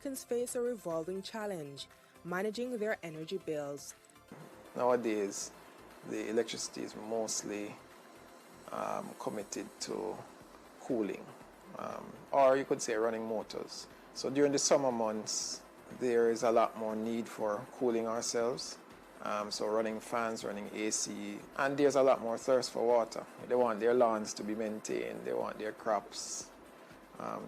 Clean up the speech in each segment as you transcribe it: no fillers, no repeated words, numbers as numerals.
Americans face a revolving challenge, managing their energy bills. Nowadays, the electricity is mostly committed to cooling, or you could say running motors. So during the summer months, there is a lot more need for cooling ourselves. So running fans, running AC, and there's a lot more thirst for water. They want their lawns to be maintained, they want their crops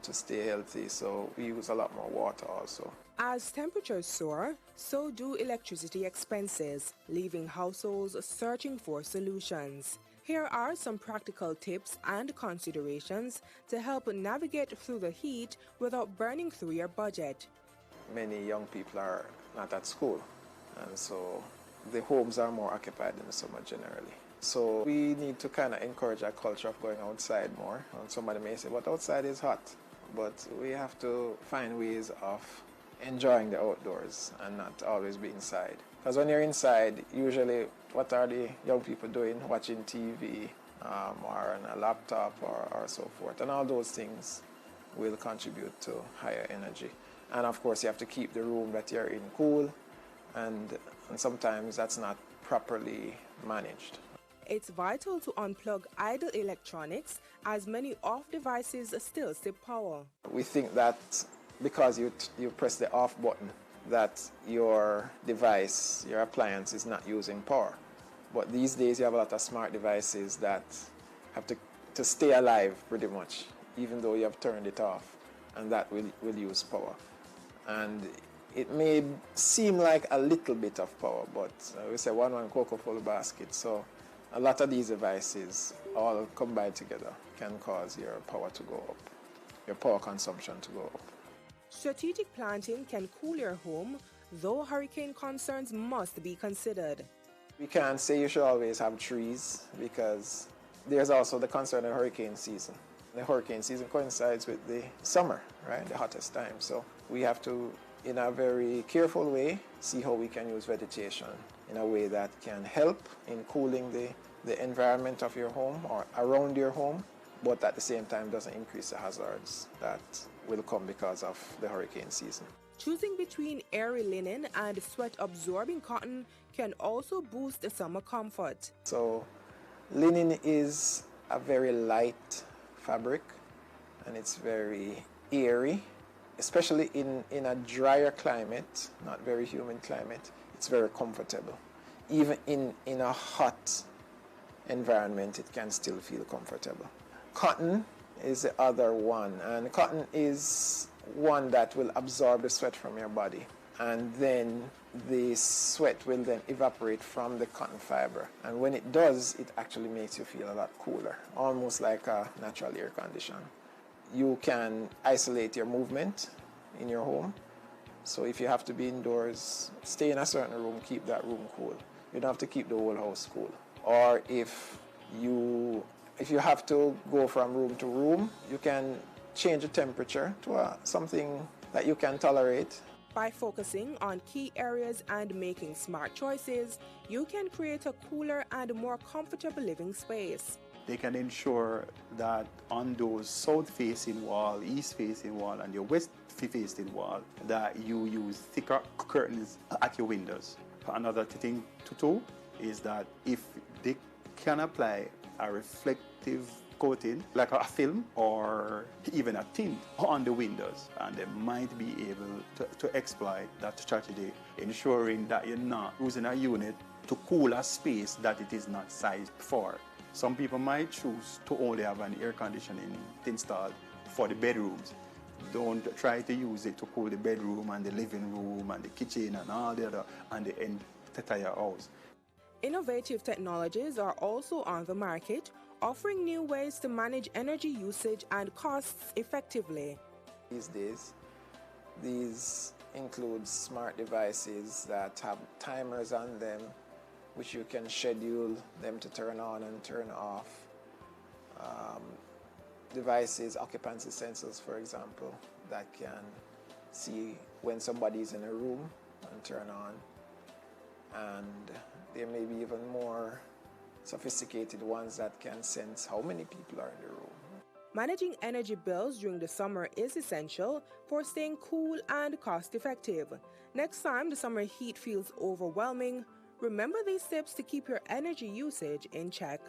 to stay healthy, so we use a lot more water also. As temperatures soar, so do electricity expenses, leaving households searching for solutions. Here are some practical tips and considerations to help navigate through the heat without burning through your budget. Many young people are not at school, and so the homes are more occupied in the summer generally. So we need to kind of encourage a culture of going outside more. And somebody may say, but outside is hot. But we have to find ways of enjoying the outdoors and not always be inside. Because when you're inside, usually what are the young people doing? Watching TV or on a laptop or so forth. And all those things will contribute to higher energy. And of course, you have to keep the room that you're in cool, and sometimes that's not properly managed. It's vital to unplug idle electronics, as many off devices still sip power. We think that because you press the off button, that your device, your appliance is not using power. But these days you have a lot of smart devices that have to stay alive pretty much, even though you have turned it off, and that will use power. And it may seem like a little bit of power, but we say one cocoa full basket. So a lot of these devices all combined together can cause your power to go up, your power consumption to go up. Strategic planting can cool your home, though hurricane concerns must be considered. We can't say you should always have trees, because there's also the concern of hurricane season. The hurricane season coincides with the summer, right, the hottest time. So we have to, in a very careful way, see how we can use vegetation in a way that can help in cooling the environment of your home or around your home, but at the same time doesn't increase the hazards that will come because of the hurricane season. Choosing between airy linen and sweat-absorbing cotton can also boost the summer comfort. So linen is a very light fabric, and it's very airy, especially in a drier climate, not very humid climate. It's very comfortable. Even in a hot environment, it can still feel comfortable. Cotton is the other one, and cotton is one that will absorb the sweat from your body, and then the sweat will then evaporate from the cotton fiber, and when it does, it actually makes you feel a lot cooler, almost like a natural air condition. You can isolate your movement in your home, so if you have to be indoors, stay in a certain room, keep that room cool. You don't have to keep the whole house cool. Or if you have to go from room to room, you can change the temperature to something that you can tolerate. By focusing on key areas and making smart choices, you can create a cooler and more comfortable living space. They can ensure that on those south-facing wall, east-facing wall, and your west-facing wall, that you use thicker curtains at your windows. Another thing to do is that if they can apply a reflective coating, like a film or even a tint on the windows, and they might be able to exploit that strategy, ensuring that you're not using a unit to cool a space that it is not sized for. Some people might choose to only have an air conditioning installed for the bedrooms. Don't try to use it to cool the bedroom and the living room and the kitchen and all the other and the entire house. Innovative technologies are also on the market, offering new ways to manage energy usage and costs effectively. These days, these include smart devices that have timers on them, which you can schedule them to turn on and turn off. Devices, occupancy sensors, for example, that can see when somebody's in a room and turn on. And there may be even more sophisticated ones that can sense how many people are in the room. Managing energy bills during the summer is essential for staying cool and cost-effective. Next time the summer heat feels overwhelming, remember these tips to keep your energy usage in check.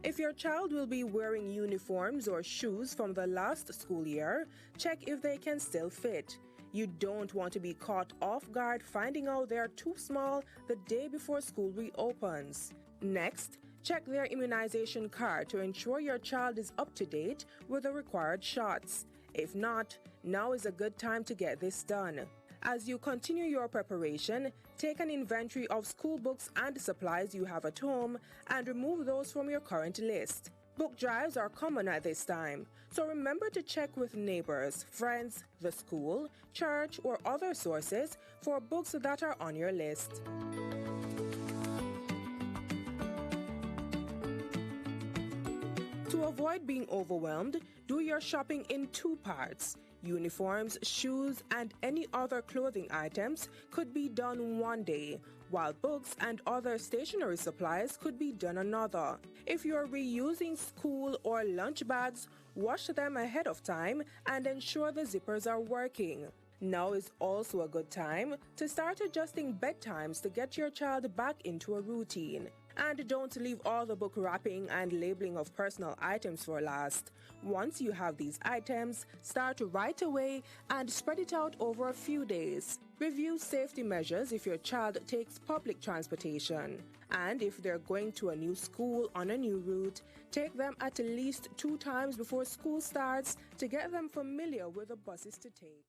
If your child will be wearing uniforms or shoes from the last school year, check if they can still fit. You don't want to be caught off guard finding out they're too small the day before school reopens. Next, check their immunization card to ensure your child is up to date with the required shots. If not, now is a good time to get this done. As you continue your preparation, take an inventory of school books and supplies you have at home and remove those from your current list. Book drives are common at this time, so remember to check with neighbors, friends, the school, church, or other sources for books that are on your list. To avoid being overwhelmed, do your shopping in two parts. Uniforms, shoes, and any other clothing items could be done one day, while books and other stationery supplies could be done another. If you're reusing school or lunch bags, wash them ahead of time and ensure the zippers are working. Now is also a good time to start adjusting bedtimes to get your child back into a routine. And don't leave all the book wrapping and labeling of personal items for last. Once you have these items, start right away and spread it out over a few days. Review safety measures if your child takes public transportation. And if they're going to a new school on a new route, take them at least 2 times before school starts to get them familiar with the buses to take.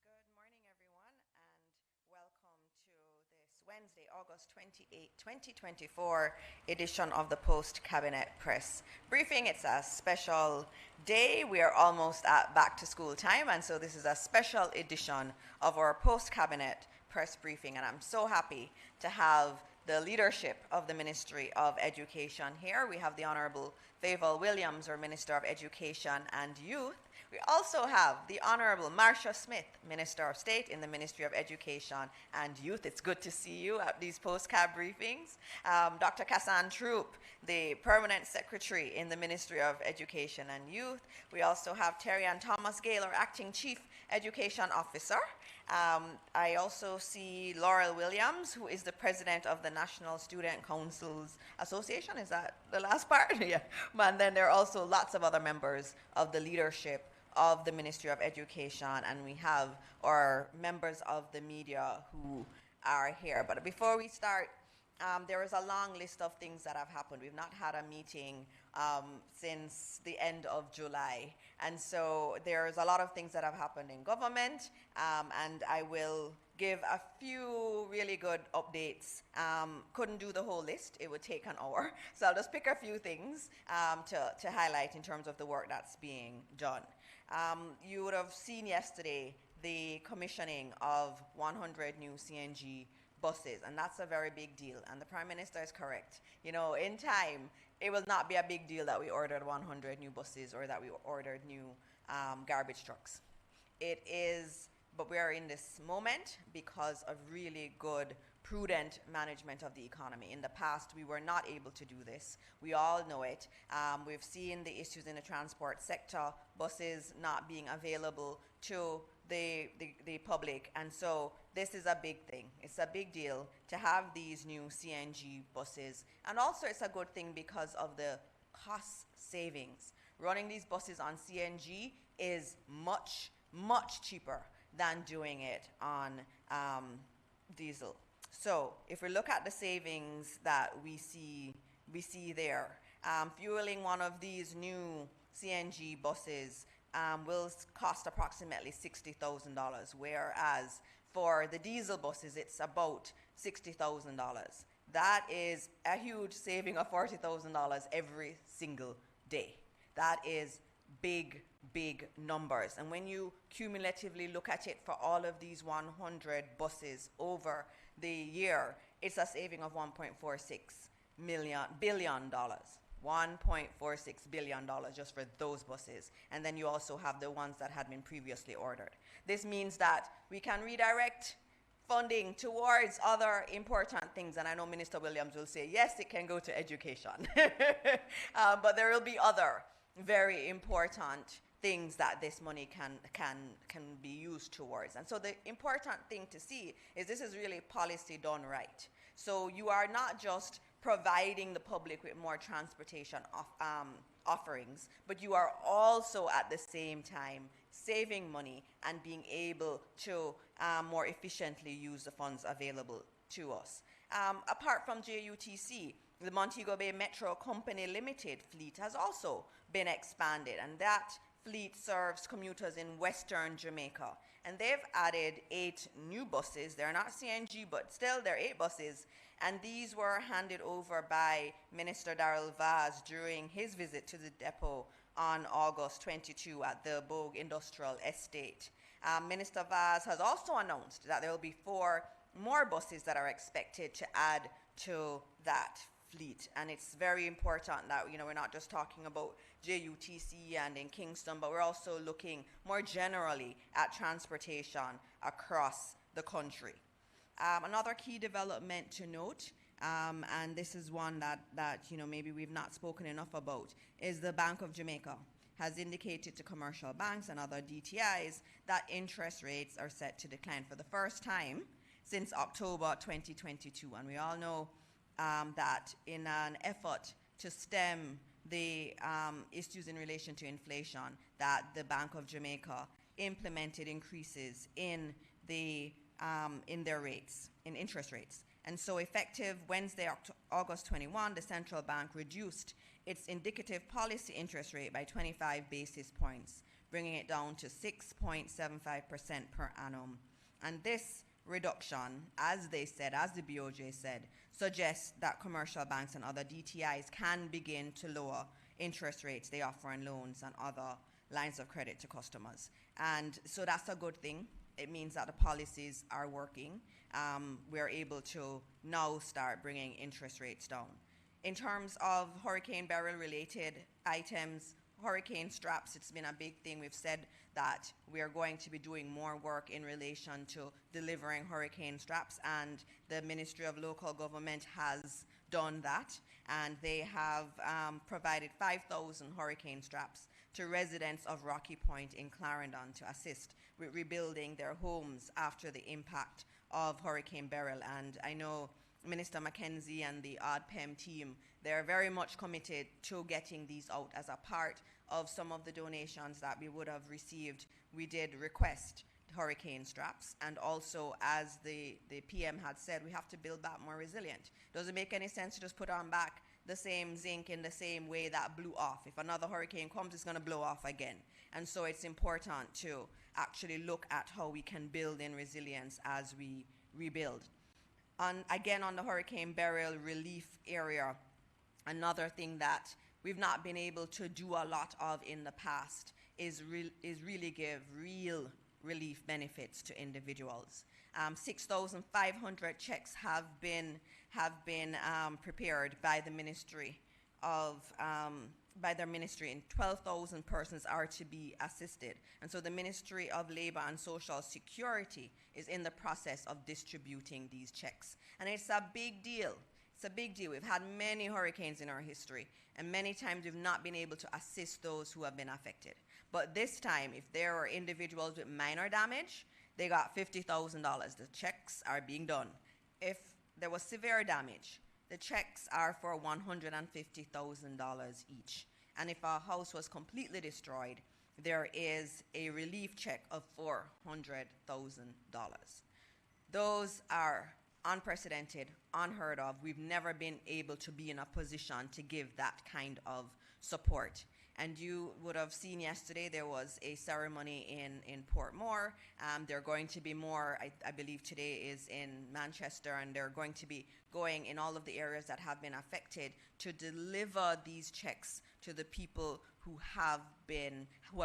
Good morning, everyone, and welcome to this Wednesday, August 28, 2024 edition of the Post Cabinet Press Briefing. It's a special day. We are almost at back to school time, and so this is a special edition of our Post Cabinet Press Briefing, and I'm so happy to have the leadership of the Ministry of Education here. We have the Honourable Fayval Williams, our Minister of Education and Youth. We also have the Honourable Marcia Smith, Minister of State in the Ministry of Education and Youth. It's good to see you at these post-cab briefings. Dr. Kassan Troop, the Permanent Secretary in the Ministry of Education and Youth. We also have Terry Ann Thomas Gale, our Acting Chief Education Officer. I also see Laurel Williams, who is the President of the National Student Councils Association. Is that the last part? Yeah. And then there are also lots of other members of the leadership of the Ministry of Education, and we have our members of the media who are here. But before we start, there is a long list of things that have happened. We've not had a meeting since the end of July. And so there's a lot of things that have happened in government, and I will give a few really good updates. Couldn't do the whole list. It would take an hour. So I'll just pick a few things to highlight in terms of the work that's being done. You would have seen yesterday the commissioning of 100 new CNG buses, and that's a very big deal, and the Prime Minister is correct. You know, in time, it will not be a big deal that we ordered 100 new buses or that we ordered new garbage trucks. It is, but we are in this moment because of really good, prudent management of the economy. In the past, we were not able to do this. We all know it. We've seen the issues in the transport sector, buses not being available to the public, and so this is a big thing. It's a big deal to have these new CNG buses, and also it's a good thing because of the cost savings. Running these buses on CNG is much, much cheaper than doing it on diesel. So if we look at the savings that we see there, fueling one of these new CNG buses will cost approximately $60,000, whereas for the diesel buses, it's about $60,000. That is a huge saving of $40,000 every single day. That is big, big numbers. And when you cumulatively look at it for all of these 100 buses over the year, it's a saving of $1.46 billion. $1.46 billion just for those buses. And then you also have the ones that had been previously ordered. This means that we can redirect funding towards other important things. And I know Minister Williams will say, yes, it can go to education. But there will be other very important things that this money can be used towards. And so the important thing to see is this is really policy done right. So you are not just providing the public with more transportation offerings, but you are also at the same time saving money and being able to more efficiently use the funds available to us. Apart from JUTC, the Montego Bay Metro Company Limited fleet has also been expanded, and that fleet serves commuters in western Jamaica. And they've added 8 new buses. They're not CNG, but still they're 8 buses. And these were handed over by Minister Darrell Vaz during his visit to the depot on August 22 at the Bogue Industrial Estate. Minister Vaz has also announced that there will be 4 more buses that are expected to add to that fleet. And it's very important that, we're not just talking about JUTC and in Kingston, but we're also looking more generally at transportation across the country. Another key development to note, and this is one that maybe we've not spoken enough about, is the Bank of Jamaica has indicated to commercial banks and other DTIs that interest rates are set to decline for the first time since October 2022. And we all know that in an effort to stem the issues in relation to inflation, that the Bank of Jamaica implemented increases in their rates, in interest rates. And so effective Wednesday, August 21, the central bank reduced its indicative policy interest rate by 25 basis points, bringing it down to 6.75% per annum. And this reduction, as they said, as the BOJ said, suggests that commercial banks and other DTIs can begin to lower interest rates they offer on loans and other lines of credit to customers. And so that's a good thing. It means that the policies are working. We're able to now start bringing interest rates down. In terms of Hurricane Beryl related items, hurricane straps, it's been a big thing. We've said that we are going to be doing more work in relation to delivering hurricane straps, and the Ministry of Local Government has done that, and they have provided 5,000 hurricane straps to residents of Rocky Point in Clarendon to assist with rebuilding their homes after the impact of Hurricane Beryl. And I know Minister Mackenzie and the ODPEM team, they're very much committed to getting these out as a part of some of the donations that we would have received. We did request hurricane straps, and also, as the PM had said, we have to build back more resilient. Doesn't make any sense to just put on back the same zinc in the same way that blew off. If another hurricane comes, it's going to blow off again. And so it's important to actually look at how we can build in resilience as we rebuild. Again, on the Hurricane Beryl relief area, another thing that we've not been able to do a lot of in the past is really give real relief benefits to individuals. 6,500 checks have been prepared by the ministry by their ministry, and 12,000 persons are to be assisted. And so the Ministry of Labor and Social Security is in the process of distributing these checks. And it's a big deal. It's a big deal. We've had many hurricanes in our history, and many times we've not been able to assist those who have been affected. But this time, if there are individuals with minor damage, they got $50,000. The checks are being done. If there was severe damage, the checks are for $150,000 each. And if our house was completely destroyed, there is a relief check of $400,000. Those are unprecedented, unheard of. We've never been able to be in a position to give that kind of support. And you would have seen yesterday there was a ceremony in Portmore. There are going to be more, I believe today is in Manchester, and they're going to be going in all of the areas that have been affected to deliver these checks to the people who have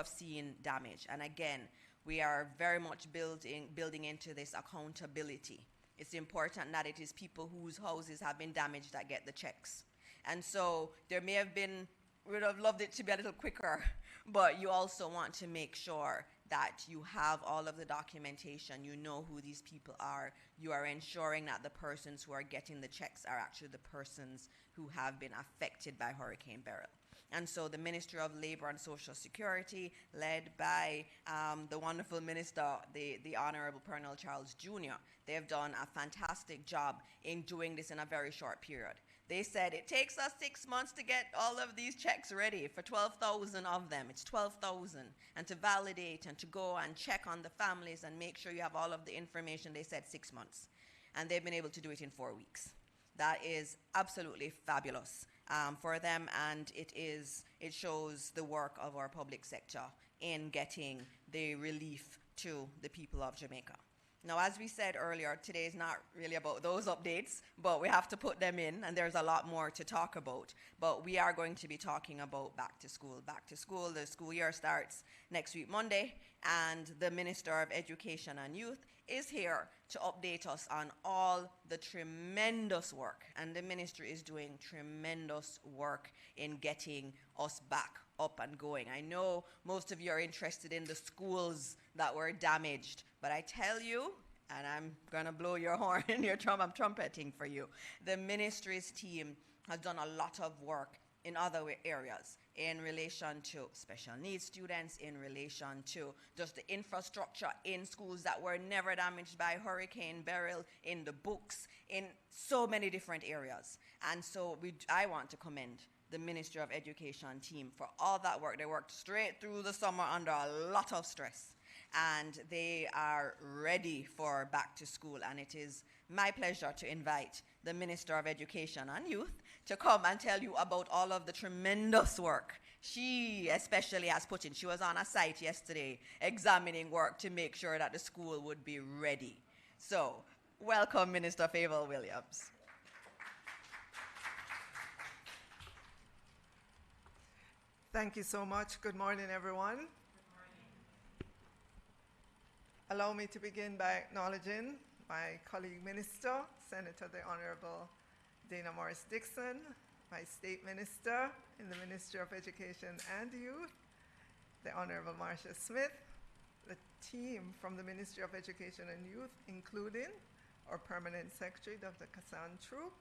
seen damage. And again, we are very much building into this accountability. It's important that it is people whose houses have been damaged that get the checks. And so there may have been, we would have loved it to be a little quicker, but you also want to make sure that you have all of the documentation, you know who these people are, you are ensuring that the persons who are getting the checks are actually the persons who have been affected by Hurricane Beryl. And so the Ministry of Labor and Social Security, led by the wonderful minister, the Honorable Pernell Charles Jr., they have done a fantastic job in doing this in a very short period. They said it takes us 6 months to get all of these checks ready for 12,000 of them. It's 12,000. And to validate and to go and check on the families and make sure you have all of the information, they said 6 months. And they've been able to do it in 4 weeks. That is absolutely fabulous for them, and it shows the work of our public sector in getting the relief to the people of Jamaica. Now, as we said earlier, today is not really about those updates, but we have to put them in, and there's a lot more to talk about. But we are going to be talking about back to school. Back to school, the school year starts next week, Monday, and the Minister of Education and Youth is here to update us on all the tremendous work, and the ministry is doing tremendous work in getting us back up and going. I know most of you are interested in the schools that were damaged, but I tell you, and I'm going to blow your horn, I'm trumpeting for you, the ministry's team has done a lot of work in other areas in relation to special needs students, in relation to just the infrastructure in schools that were never damaged by Hurricane Beryl, in the books, in so many different areas. And so I want to commend the Ministry of Education team for all that work. They worked straight through the summer under a lot of stress, and they are ready for back to school. And it is my pleasure to invite the Minister of Education and Youth to come and tell you about all of the tremendous work she especially has put in. She was on a site yesterday examining work to make sure that the school would be ready. So, welcome, Minister Fayval Williams. Thank you so much. Good morning, everyone. Good morning. Allow me to begin by acknowledging my colleague minister, Senator the Honorable Dana Morris Dixon, my state minister in the Ministry of Education and Youth, the Honorable Marcia Smith, the team from the Ministry of Education and Youth, including our Permanent Secretary, Dr. Kassan Troop,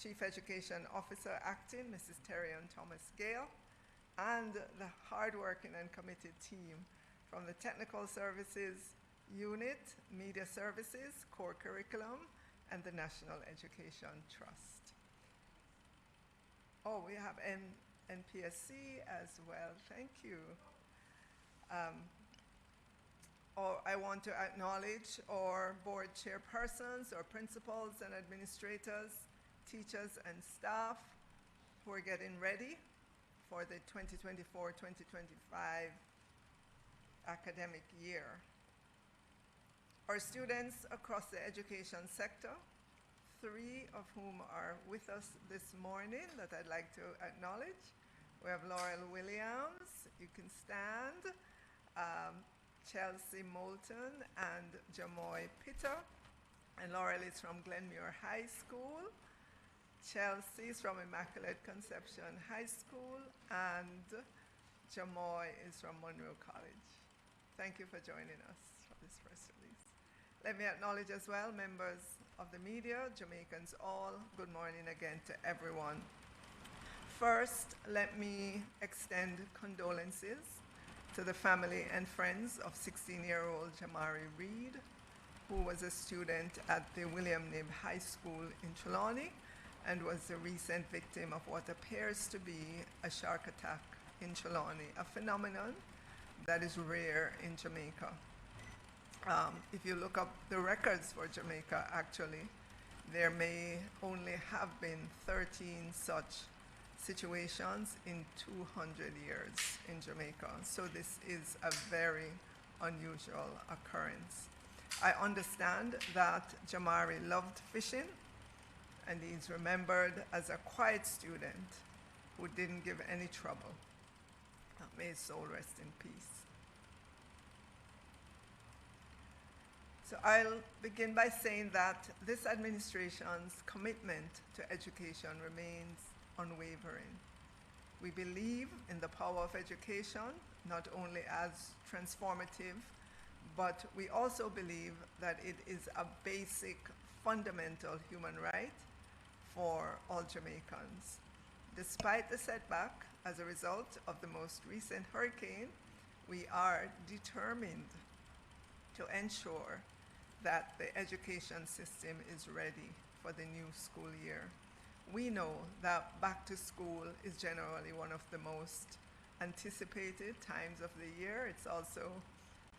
Chief Education Officer Acting, Mrs. Terry-Ann Thomas Gale, and the hardworking and committed team from the Technical Services Unit, Media Services, Core Curriculum, and the National Education Trust. Oh, we have NPSC as well. Thank you. I want to acknowledge our board chairpersons, our principals and administrators, teachers and staff who are getting ready for the 2024-2025 academic year. Our students across the education sector, 3 of whom are with us this morning that I'd like to acknowledge. We have Laurel Williams, you can stand, Chelsea Moulton and Jamoy Pitter. And Laurel is from Glenmuir High School. Chelsea is from Immaculate Conception High School, and Jamoy is from Monroe College. Thank you for joining us for this press release. Let me acknowledge as well members of the media, Jamaicans all. Good morning again to everyone. First, let me extend condolences to the family and friends of 16-year-old Jamari Reed, who was a student at the William Knibb High School in Trelawney and was the recent victim of what appears to be a shark attack in Trelawney, a phenomenon that is rare in Jamaica. If you look up the records for Jamaica, actually, there may only have been 13 such situations in 200 years in Jamaica. So this is a very unusual occurrence. I understand that Jamari loved fishing, and he's remembered as a quiet student who didn't give any trouble. May his soul rest in peace. So I'll begin by saying that this administration's commitment to education remains unwavering. We believe in the power of education, not only as transformative, but we also believe that it is a basic, fundamental human right for all Jamaicans. Despite the setback as a result of the most recent hurricane, we are determined to ensure that the education system is ready for the new school year. We know that back to school is generally one of the most anticipated times of the year. It's also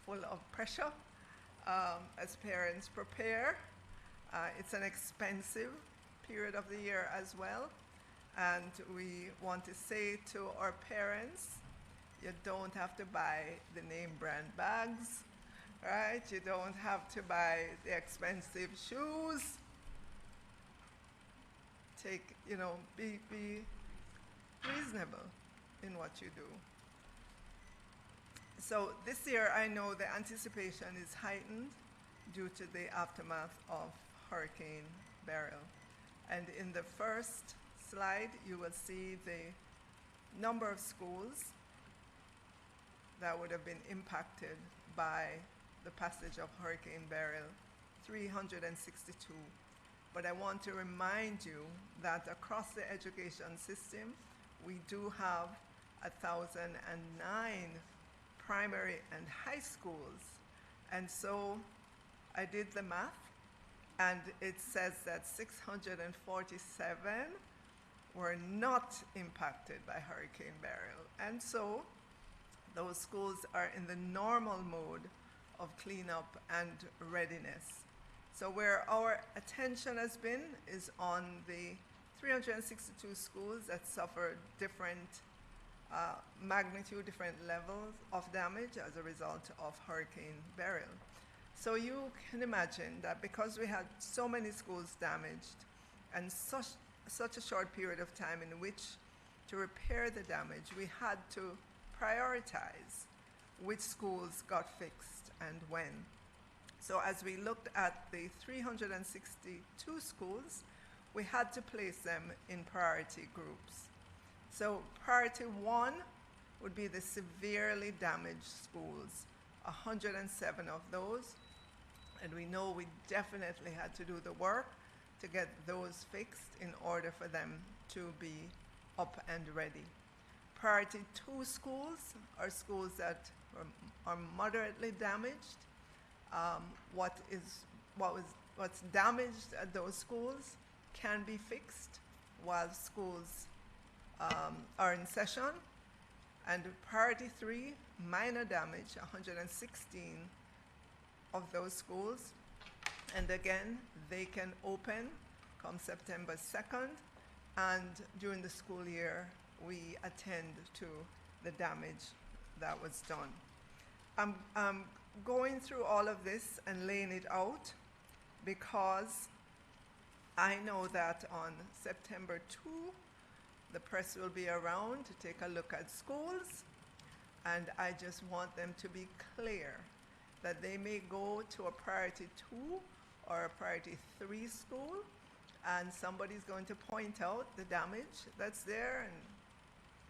full of pressure as parents prepare. It's an expensive period of the year as well. And we want to say to our parents, you don't have to buy the name brand bags, right? You don't have to buy the expensive shoes. Be reasonable in what you do. So this year, I know the anticipation is heightened due to the aftermath of Hurricane Beryl. And in the first slide, you will see the number of schools that would have been impacted by the passage of Hurricane Beryl, 362. But I want to remind you that across the education system, we do have 1,009 primary and high schools. And so I did the math, and it says that 647 were not impacted by Hurricane Beryl. And so those schools are in the normal mode of cleanup and readiness. So where our attention has been is on the 362 schools that suffered different magnitude, different levels of damage as a result of Hurricane Beryl. So you can imagine that because we had so many schools damaged and such a short period of time in which to repair the damage, we had to prioritize which schools got fixed and when. So as we looked at the 362 schools, we had to place them in priority groups. So priority 1 would be the severely damaged schools, 107 of those. And we know we definitely had to do the work to get those fixed in order for them to be up and ready. Priority 2 schools are schools that are moderately damaged. What's damaged at those schools can be fixed while schools are in session. And priority 3, minor damage, 116 of those schools. And again, they can open come September 2nd, and during the school year, we attend to the damage that was done. I'm going through all of this and laying it out because I know that on September 2, the press will be around to take a look at schools, and I just want them to be clear that they may go to a priority 2 or a priority 3 school, and somebody's going to point out the damage that's there, and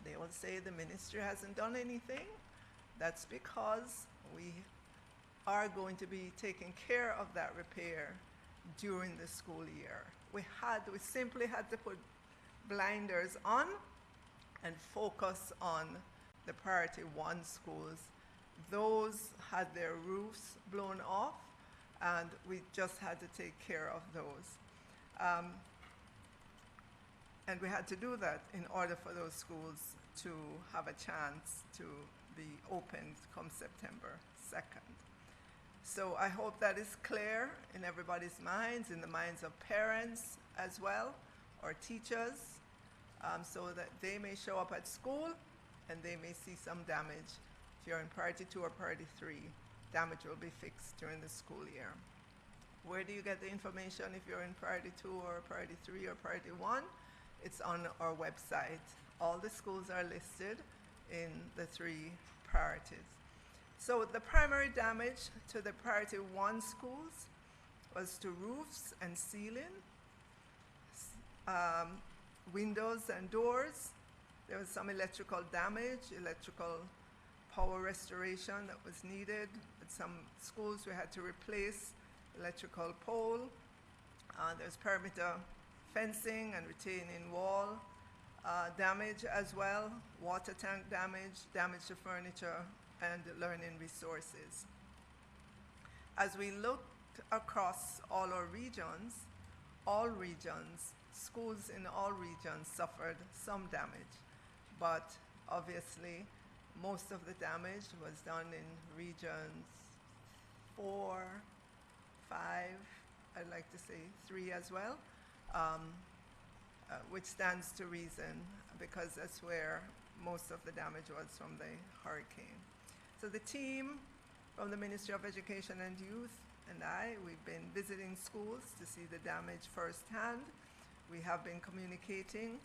they will say the ministry hasn't done anything. That's because we are going to be taking care of that repair during the school year. We simply had to put blinders on and focus on the priority 1 schools. Those had their roofs blown off, and we just had to take care of those. And we had to do that in order for those schools to have a chance to be opened come September 2nd. So I hope that is clear in everybody's minds, in the minds of parents as well, or teachers, so that they may show up at school and they may see some damage. If you're in priority 2 or priority 3, damage will be fixed during the school year. Where do you get the information if you're in priority 2 or priority 3 or priority 1? It's on our website. All the schools are listed in the 3 priorities. So the primary damage to the priority 1 schools was to roofs and ceiling. windows and doors. There was some electrical damage, electrical power restoration that was needed. At some schools we had to replace electrical pole. There's perimeter fencing and retaining wall damage as well, water tank damage to furniture, and learning resources. As we looked across all regions, schools in all regions suffered some damage, but obviously most of the damage was done in regions 4, 5, I'd like to say 3 as well, which stands to reason because that's where most of the damage was from the hurricane. So the team from the Ministry of Education and Youth and we've been visiting schools to see the damage firsthand. We have been communicating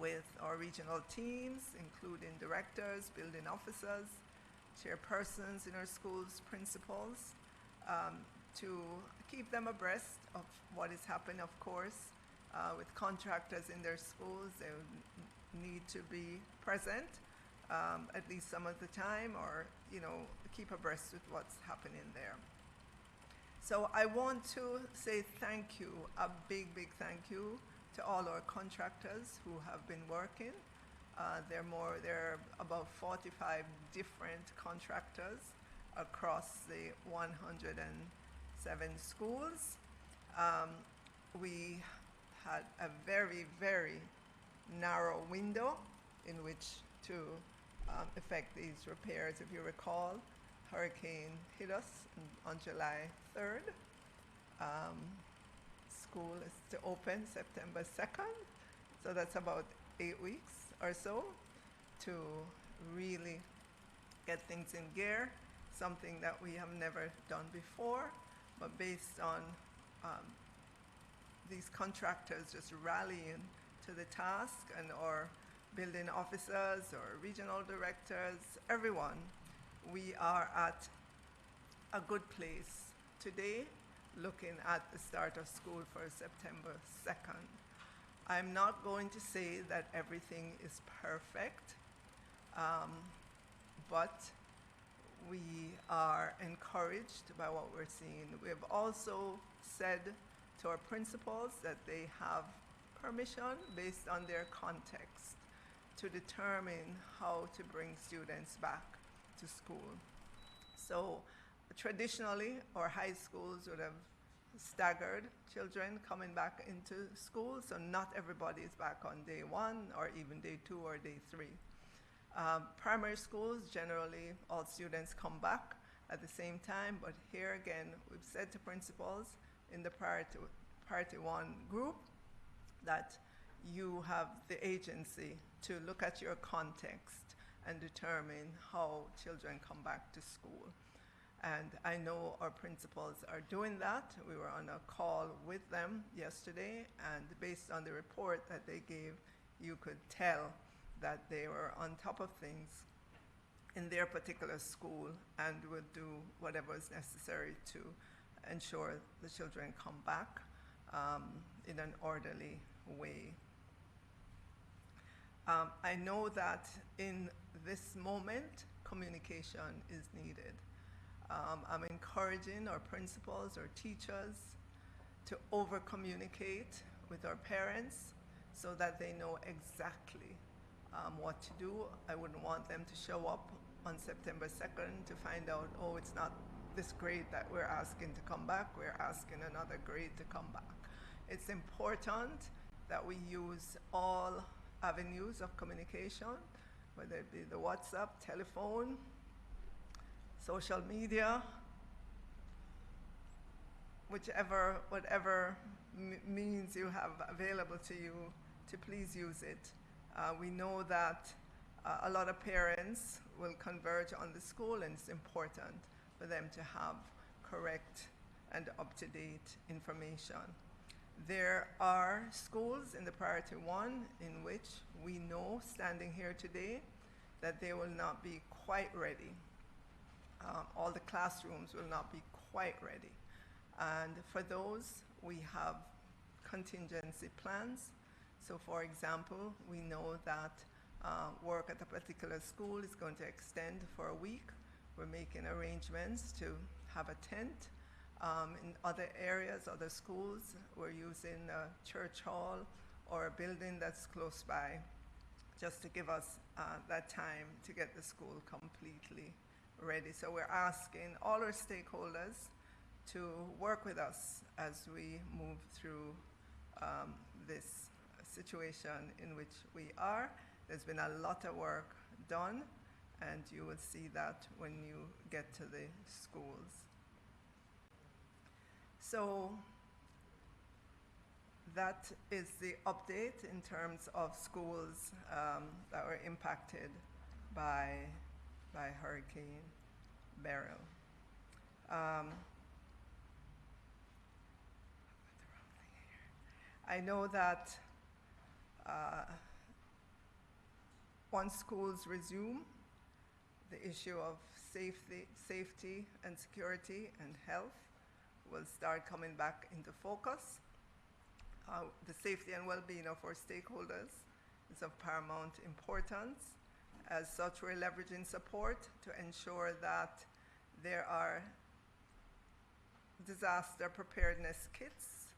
with our regional teams, including directors, building officers, chairpersons in our schools, principals, to keep them abreast of what is happening, of course. With contractors in their schools, they need to be present at least some of the time, or keep abreast with what's happening there. So I want to say thank you, a big thank you to all our contractors who have been working. There are about 45 different contractors across the 107 schools. We had a very narrow window in which to effect these repairs. If you recall, hurricane hit us on July 3rd. School is to open September 2nd, so that's about 8 weeks or so to really get things in gear, something that we have never done before, but based on these contractors just rallying to the task, and our building officers or regional directors, everyone, we are at a good place today looking at the start of school for September 2nd. I'm not going to say that everything is perfect, but we are encouraged by what we're seeing. We have also said to our principals that they have permission based on their context to determine how to bring students back to school. So traditionally, our high schools would have staggered children coming back into school, so not everybody is back on day 1 or even day 2 or day 3. Primary schools, generally all students come back at the same time, but here again, we've said to principals in the priority 1 group that you have the agency to look at your context and determine how children come back to school. And I know our principals are doing that. We were on a call with them yesterday, and based on the report that they gave, you could tell that they were on top of things in their particular school and would do whatever is necessary to ensure the children come back in an orderly way. I know that in this moment, communication is needed. I'm encouraging our principals, our teachers, to over-communicate with our parents so that they know exactly what to do. I wouldn't want them to show up on September 2nd to find out, oh, it's not this grade that we're asking to come back, we're asking another grade to come back. It's important that we use all avenues of communication, whether it be the WhatsApp, telephone, social media, whatever means you have available to you, to please use it. We know that a lot of parents will converge on the school, and it's important for them to have correct and up-to-date information. There are schools in the priority 1 in which we know, standing here today, that they will not be quite ready. All the classrooms will not be quite ready. And for those, we have contingency plans So for example, we know that work at a particular school is going to extend for a week. We're making arrangements to have a tent. In other areas, other schools, we're using a church hall or a building that's close by, just to give us that time to get the school completely ready. So we're asking all our stakeholders to work with us as we move through this situation in which we are. There's been a lot of work done, and you will see that when you get to the schools. So that is the update in terms of schools that were impacted by Hurricane Beryl. I know that once schools resume, the issue of safety and security and health will start coming back into focus. The safety and well-being of our stakeholders is of paramount importance. As such, we're leveraging support to ensure that there are disaster preparedness kits,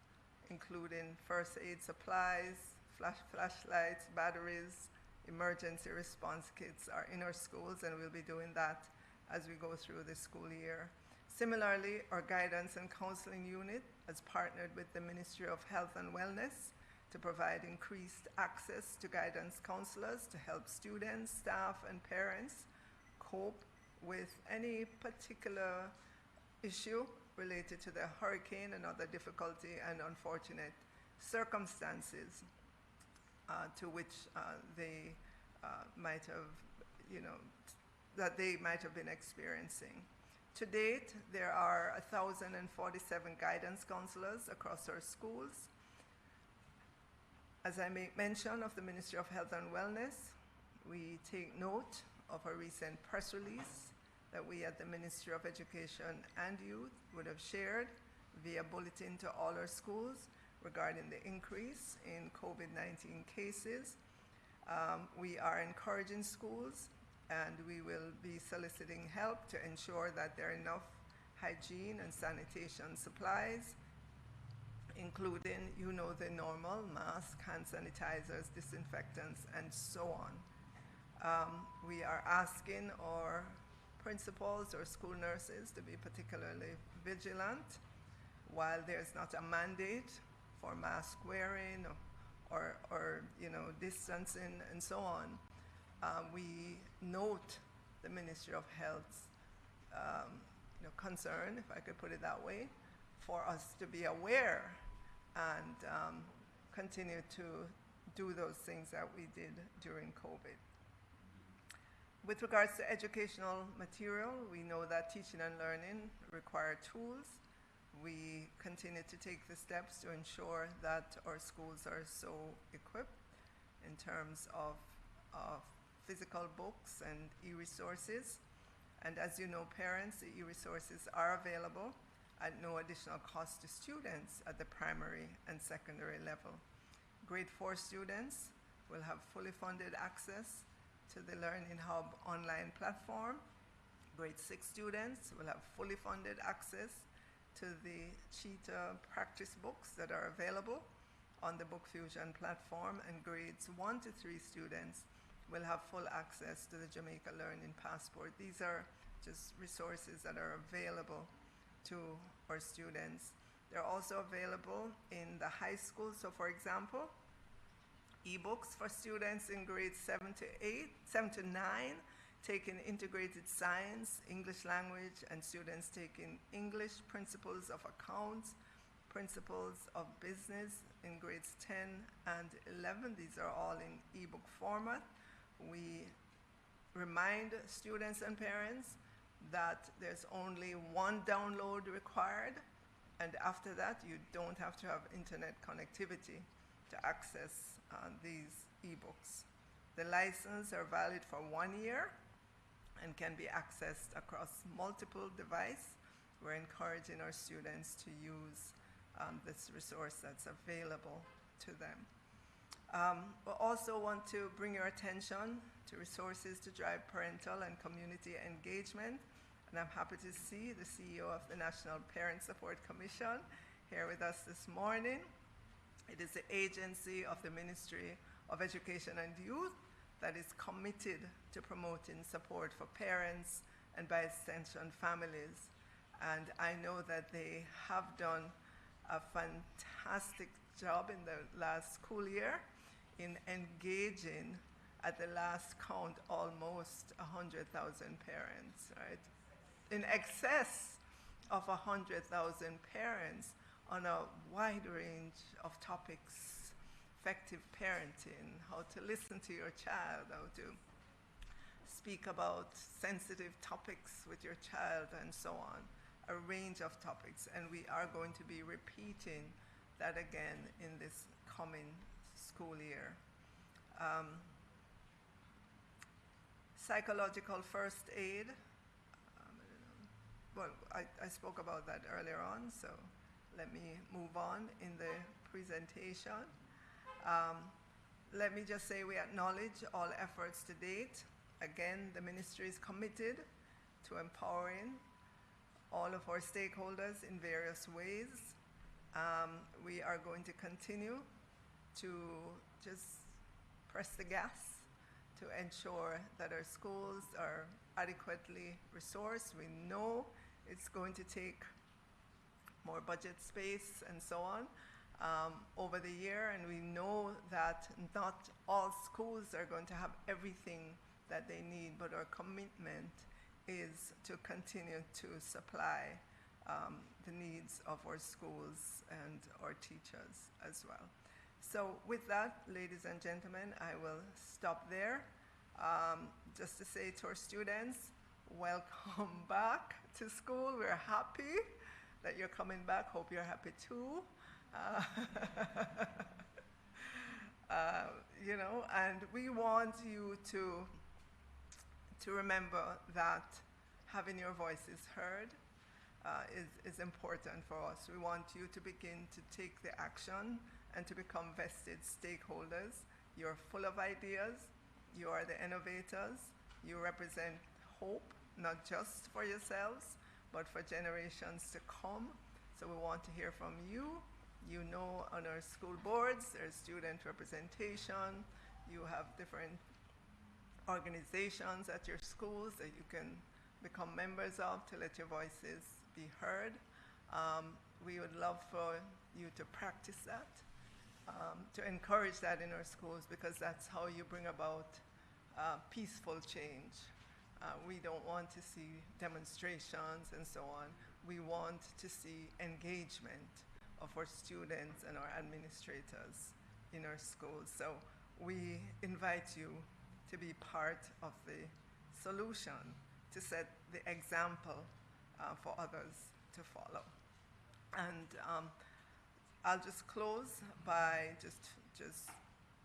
including first aid supplies, flashlights, batteries, emergency response kits are in our schools, and we'll be doing that as we go through the school year. Similarly, our guidance and counseling unit has partnered with the Ministry of Health and Wellness to provide increased access to guidance counselors to help students, staff, and parents cope with any particular issue related to the hurricane and other difficulty and unfortunate circumstances to which they might have, that they might have been experiencing. To date, there are 1,047 guidance counselors across our schools. As I make mention of the Ministry of Health and Wellness, we take note of a recent press release that we at the Ministry of Education and Youth would have shared via bulletin to all our schools regarding the increase in COVID-19 cases. We are encouraging schools, and we will be soliciting help to ensure that there are enough hygiene and sanitation supplies, including, the normal mask, hand sanitizers, disinfectants, and so on. We are asking our principals or school nurses to be particularly vigilant. While there's not a mandate for mask wearing or distancing and so on, we note the Ministry of Health's concern, if I could put it that way, for us to be aware and continue to do those things that we did during COVID. With regards to educational material, we know that teaching and learning require tools. We continue to take the steps to ensure that our schools are so equipped in terms of physical books and e-resources. And as you know, parents, the e-resources are available at no additional cost to students at the primary and secondary level. Grade 4 students will have fully funded access to the Learning Hub online platform. Grade 6 students will have fully funded access to the Cheetah practice books that are available on the Book Fusion platform, and grades 1 to 3 students will have full access to the Jamaica Learning Passport. These are just resources that are available to our students. They're also available in the high school. So for example, ebooks for students in grades 7 to 9, taking integrated science, English language, and students taking English, principles of accounts, principles of business in grades 10 and 11. These are all in ebook format. We remind students and parents that there's only one download required, and after that you don't have to have internet connectivity to access these ebooks. The license are valid for 1 year and can be accessed across multiple devices. We're encouraging our students to use this resource that's available to them. We also want to bring your attention to resources to drive parental and community engagement. And I'm happy to see the CEO of the National Parent Support Commission here with us this morning. It is the agency of the Ministry of Education and Youth that is committed to promoting support for parents and by extension families. And I know that they have done a fantastic job in the last school year in engaging, at the last count, almost 100,000 parents, right? In excess of 100,000 parents on a wide range of topics: effective parenting, how to listen to your child, how to speak about sensitive topics with your child, and so on. A range of topics, and we are going to be repeating that again in this coming school year. Psychological first aid. Well, I spoke about that earlier on, so let me move on in the presentation. Let me just say we acknowledge all efforts to date. Again, the ministry is committed to empowering all of our stakeholders in various ways. We are going to continue to just press the gas to ensure that our schools are adequately resourced. We know it's going to take more budget space and so on over the year, and we know that not all schools are going to have everything that they need, but our commitment is to continue to supply the needs of our schools and our teachers as well. So with that, ladies and gentlemen, I will stop there. Just to say to our students, welcome back to school. We're happy that you're coming back. Hope you're happy too. You know, and we want you to remember that having your voices heard is important for us. We want you to begin to take the action and to become vested stakeholders. You're full of ideas. You are the innovators. You represent hope, not just for yourselves, but for generations to come. So we want to hear from you. You know, on our school boards, there's student representation. You have different organizations at your schools that you can become members of to let your voices be heard. We would love for you to practice that, to encourage that in our schools, because that's how you bring about peaceful change. We don't want to see demonstrations and so on. We want to see engagement of our students and our administrators in our schools. So we invite you to be part of the solution, to set the example for others to follow. And I'll just close by just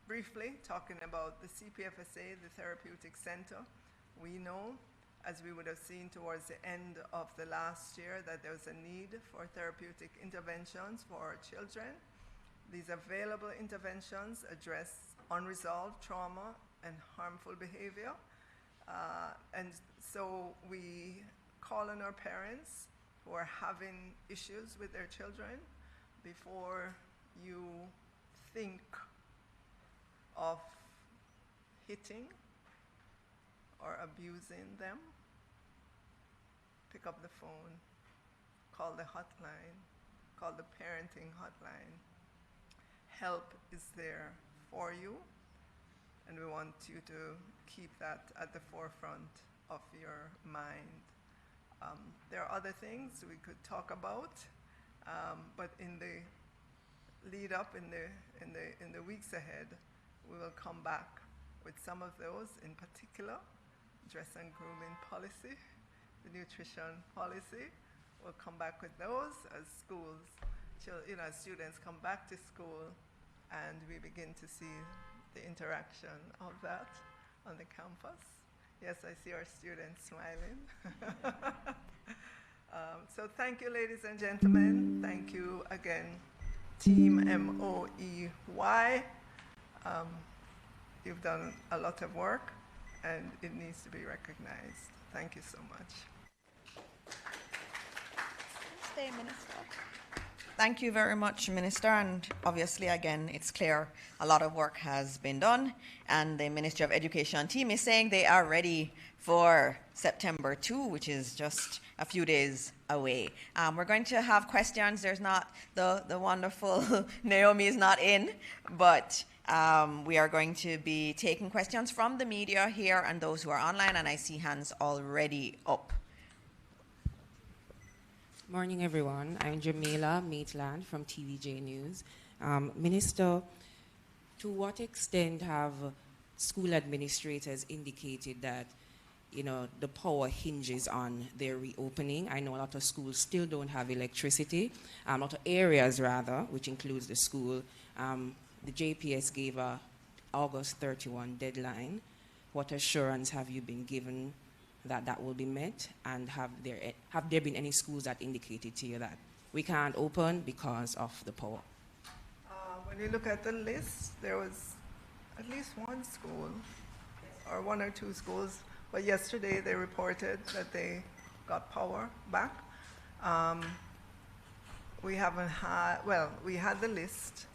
briefly talking about the CPFSA, the Therapeutic Center. We know, as we would have seen towards the end of the last year, that there was a need for therapeutic interventions for our children. These available interventions address unresolved trauma and harmful behavior. And so we call on our parents who are having issues with their children, before you think of hitting or abusing them, pick up the phone, call the hotline, call the parenting hotline. Help is there for you, and we want you to keep that at the forefront of your mind. There are other things we could talk about, but in the lead up, in the weeks ahead, we will come back with some of those, in particular, dress and grooming policy, the nutrition policy. We'll come back with those as schools, as students come back to school, and we begin to see the interaction of that on the campus. Yes, I see our students smiling. So thank you, ladies and gentlemen. Thank you again, Team MOEY. You've done a lot of work, and it needs to be recognized. Thank you so much. Stay, Minister. Thank you very much, Minister. And obviously, again, it's clear a lot of work has been done, and the Ministry of Education team is saying they are ready for September 2, which is just a few days away. We're going to have questions. There's not the wonderful Naomi is not in, but we are going to be taking questions from the media here and those who are online, and I see hands already up. Morning, everyone. I'm Jamila Maitland from TVJ News. Minister, to what extent have school administrators indicated that, you know, the power hinges on their reopening? I know a lot of schools still don't have electricity, a lot of areas rather, which includes the school. The JPS gave a August 31 deadline. What assurance have you been given that that will be met? And have there been any schools that indicated to you that we can't open because of the power? When you look at the list, there was at least one school, or one or two schools, but yesterday they reported that they got power back. We haven't had, well, we had the list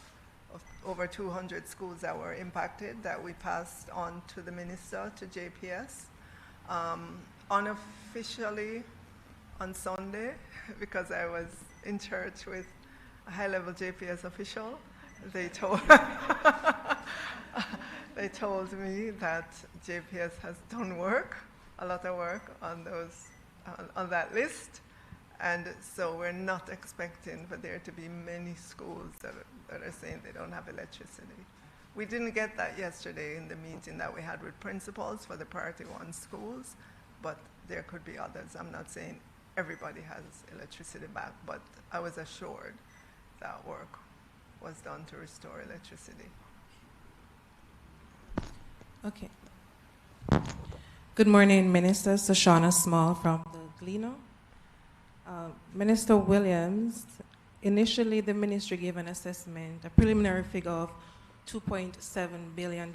of over 200 schools that were impacted that we passed on to the minister, to JPS. Unofficially on Sunday, because I was in church with a high-level JPS official, they told they told me that JPS has done work, a lot of work on those on that list, and so we're not expecting for there to be many schools that are saying they don't have electricity. We didn't get that yesterday in the meeting that we had with principals for the Priority 1 schools, but there could be others. I'm not saying everybody has electricity back, but I was assured that work was done to restore electricity. Okay. Good morning, Minister. Shoshana Small from the Gleaner. Minister Williams, initially the ministry gave an assessment, a preliminary figure of $2.7 billion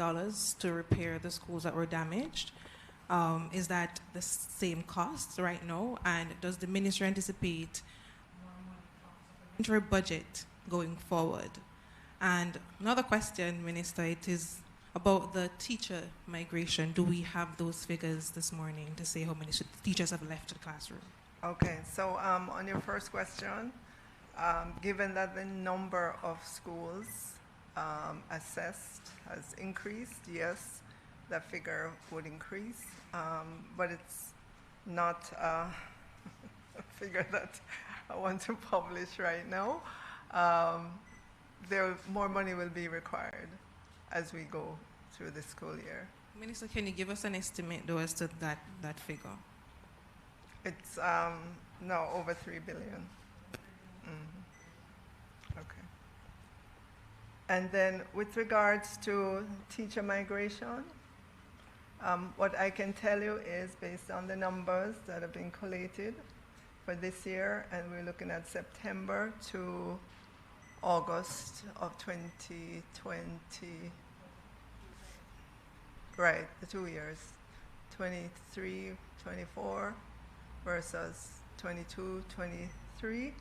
to repair the schools that were damaged. Is that the same cost right now? And does the ministry anticipate interim budget going forward? And another question, Minister, it is about the teacher migration. Do we have those figures this morning to say how many teachers have left the classroom? Okay, so on your first question, given that the number of schools assessed has increased, yes, that figure would increase, but it's not a figure that I want to publish right now. More money will be required as we go through the school year. Minister, can you give us an estimate though as to that figure? It's no, over $3 billion. Mm-hmm. Okay. And then with regards to teacher migration, what I can tell you is based on the numbers that have been collated for this year, and we're looking at September to August of 2020, right, the 2 years, 23, 24 versus 22, 23.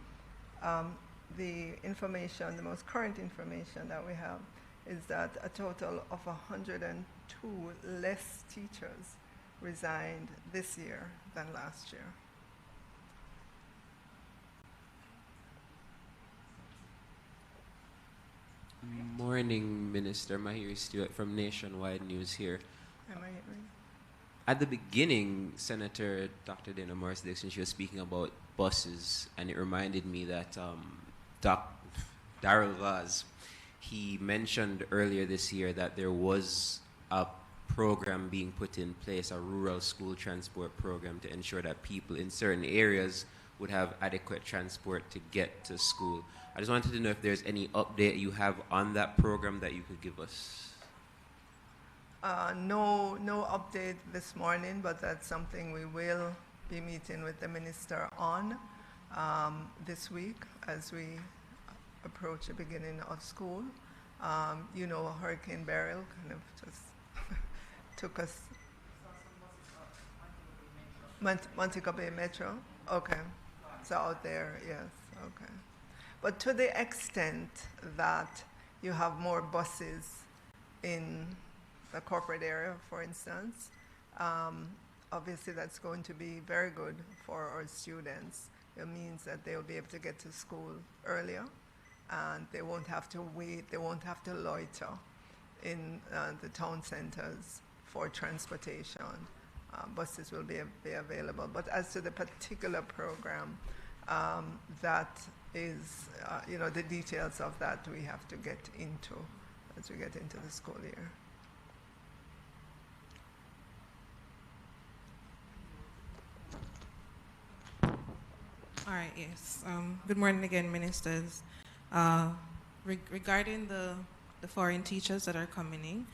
The information, the most current information that we have is that a total of 102 less teachers resigned this year than last year. Morning, Minister. Mahir Stewart from Nationwide News here. Am I right? At the beginning, Senator Dr. Dana Morris Dixon, she was speaking about buses, and it reminded me that Darrell Vaz, he mentioned earlier this year that there was a program being put in place, a rural school transport program to ensure that people in certain areas would have adequate transport to get to school. I just wanted to know if there's any update you have on that program that you could give us. No update this morning, but that's something we will be meeting with the minister on this week as we approach the beginning of school. You know, Hurricane Beryl kind of just took us. Montego Bay Metro? Okay. So out there, yes, okay. But to the extent that you have more buses in the corporate area, for instance, obviously that's going to be very good for our students. It means that they'll be able to get to school earlier, and they won't have to wait, they won't have to loiter in the town centers for transportation. Buses will be available. But as to the particular program, that is, you know, the details of that we have to get into as we get into the school year. All right, yes. Good morning again, ministers. Regarding the foreign teachers that are coming in,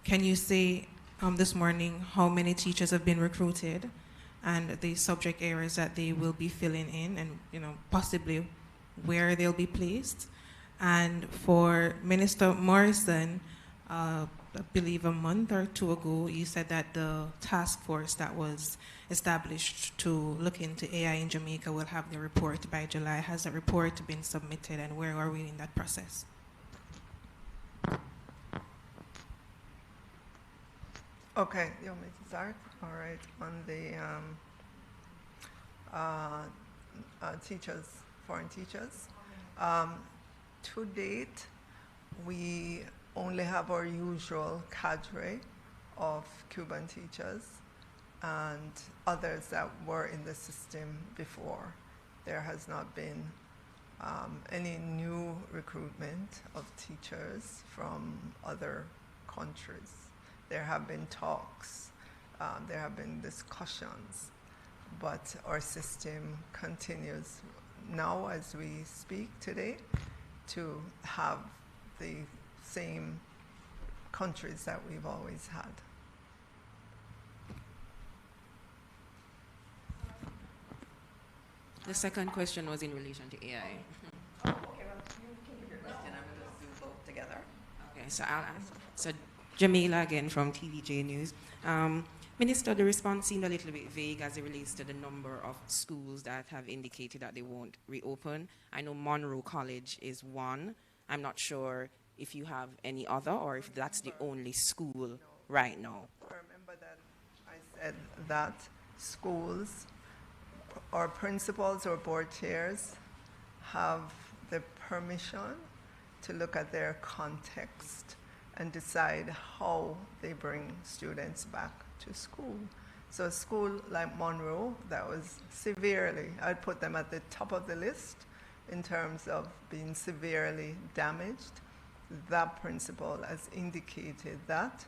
can you say this morning how many teachers have been recruited and the subject areas that they will be filling in, and, you know, possibly where they'll be placed? And for Minister Morrison, I believe a month or two ago, you said that the task force that was established to look into AI in Jamaica will have the report by July. Has the report been submitted, and where are we in that process? Okay, you want me to start? All right, on the teachers, foreign teachers. To date, we only have our usual cadre of Cuban teachers and others that were in the system before. There has not been any new recruitment of teachers from other countries. There have been talks, there have been discussions, but our system continues now as we speak today to have the same countries that we've always had. The second question was in relation to AI. Oh, okay, well, you can give your question. I'm going to do both together. Okay, so I'll ask. So Jamila again from TVJ News. Minister, the response seemed a little bit vague as it relates to the number of schools that have indicated that they won't reopen. I know Monroe College is one. I'm not sure if you have any other or if that's the only school right now. Remember that I said that schools or principals or board chairs have the permission to look at their context and decide how they bring students back to school. So a school like Monroe that was severely, I'd put them at the top of the list in terms of being severely damaged. That principal has indicated that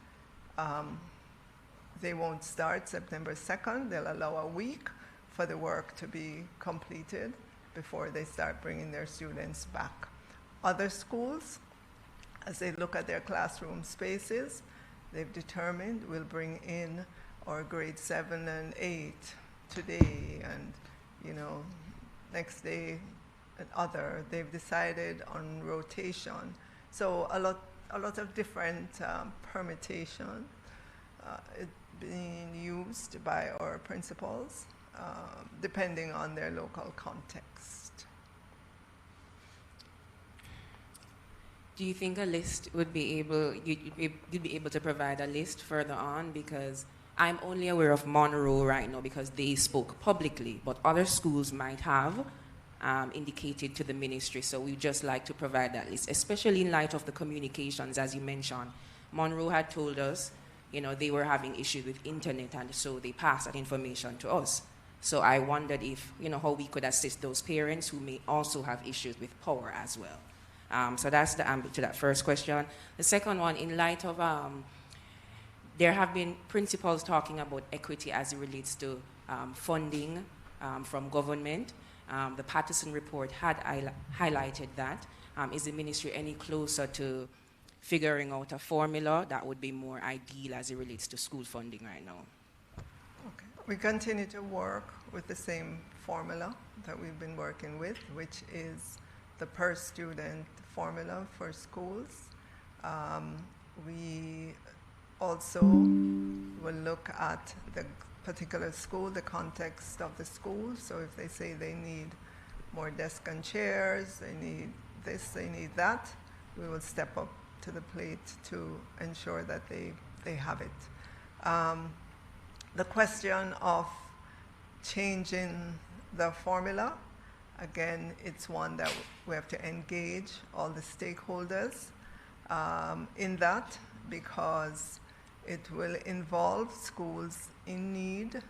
they won't start September 2nd. They'll allow a week for the work to be completed before they start bringing their students back. Other schools, as they look at their classroom spaces, they've determined we'll bring in our grade 7 and 8 today, and, you know, next day another. They've decided on rotation. So a lot of different permutation being used by our principals, depending on their local context. Do you think a list would be able, you'd be able to provide a list further on? Because I'm only aware of Monroe right now because they spoke publicly, but other schools might have indicated to the ministry. So we'd just like to provide that list, especially in light of the communications, as you mentioned. Monroe had told us, you know, they were having issues with internet, and so they passed that information to us. So I wondered if, you know, how we could assist those parents who may also have issues with power as well. So that's the answer to that first question. The second one, in light of, there have been principals talking about equity as it relates to funding from government. The Patterson report had highlighted that. Is the ministry any closer to figuring out a formula that would be more ideal as it relates to school funding right now? Okay. We continue to work with the same formula that we've been working with, which is the per student formula for schools. We also will look at the particular school, the context of the school. So if they say they need more desks and chairs, they need this, they need that, we will step up to the plate to ensure that they have it. The question of changing the formula, again, it's one that we have to engage all the stakeholders in that, because it will involve schools in need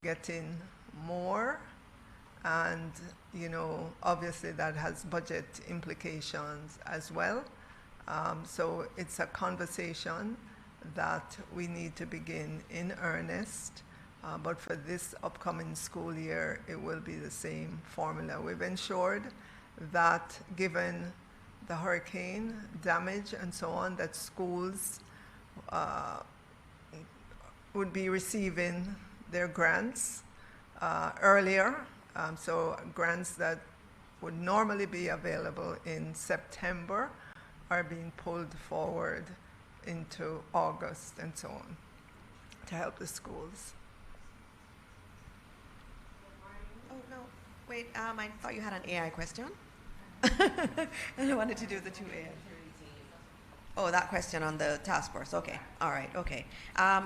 getting more, and obviously that has budget implications as well. So it's a conversation that we need to begin in earnest, but for this upcoming school year, it will be the same formula. We've ensured that given the hurricane damage and so on, that schools would be receiving their grants earlier. So grants that would normally be available in September are being pulled forward into August and so on to help the schools. Oh, no. Wait, I thought you had an AI question. And I wanted to do the two AI. Oh, that question on the task force. Okay. All right. Okay.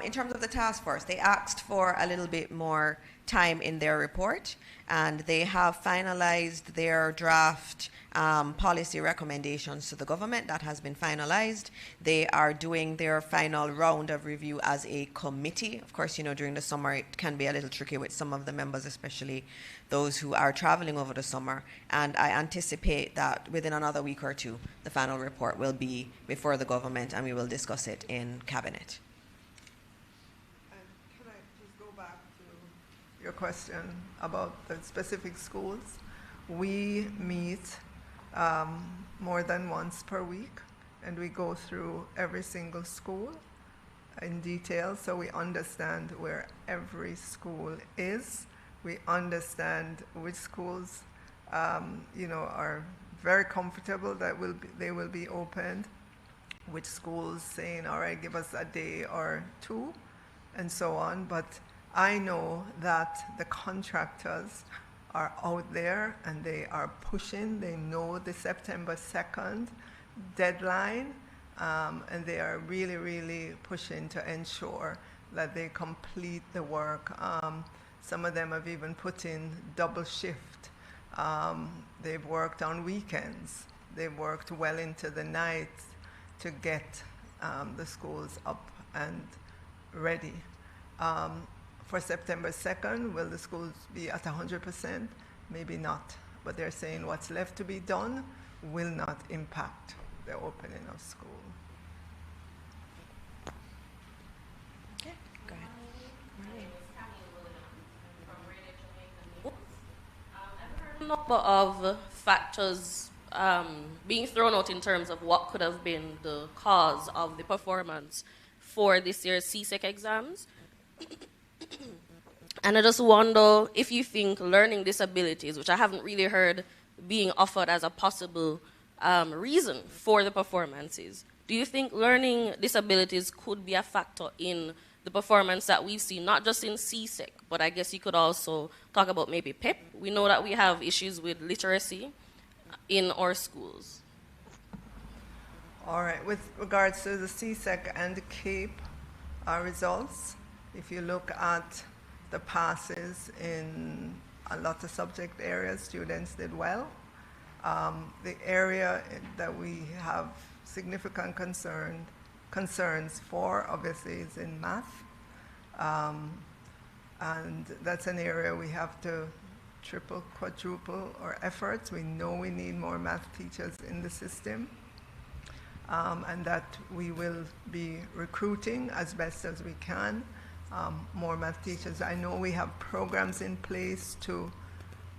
In terms of the task force, they asked for a little bit more time in their report, and they have finalized their draft policy recommendations to the government. That has been finalized. They are doing their final round of review as a committee. Of course, during the summer it can be a little tricky with some of the members, especially those who are traveling over the summer. And I anticipate that within another week or two, the final report will be before the government, and we will discuss it in cabinet. Can I just go back to your question about the specific schools? We meet more than once per week, and we go through every single school in detail, so we understand where every school is. We understand which schools, are very comfortable that they will be opened, which schools saying, all right, give us a day or two, and so on. But I know that the contractors are out there and they are pushing. They know the September 2nd deadline, and they are really, really pushing to ensure that they complete the work. Some of them have even put in double shift. They've worked on weekends. They've worked well into the night to get the schools up and ready. For September 2nd, will the schools be at 100%? Maybe not. But they're saying what's left to be done will not impact the opening of school. Okay, go ahead. A number of factors being thrown out in terms of what could have been the cause of the performance for this year's CSEC exams. And I just wonder if you think learning disabilities, which I haven't really heard being offered as a possible reason for the performances, do you think learning disabilities could be a factor in the performance that we've seen, not just in CSEC, but I guess you could also talk about maybe PIP. We know that we have issues with literacy in our schools. All right, with regards to the CSEC and the CAPE results, if you look at the passes in a lot of subject areas, students did well. The area that we have significant concerns for, obviously, is in math. And that's an area we have to triple, quadruple our efforts. We know we need more math teachers in the system, and that we will be recruiting as best as we can more math teachers. I know we have programs in place to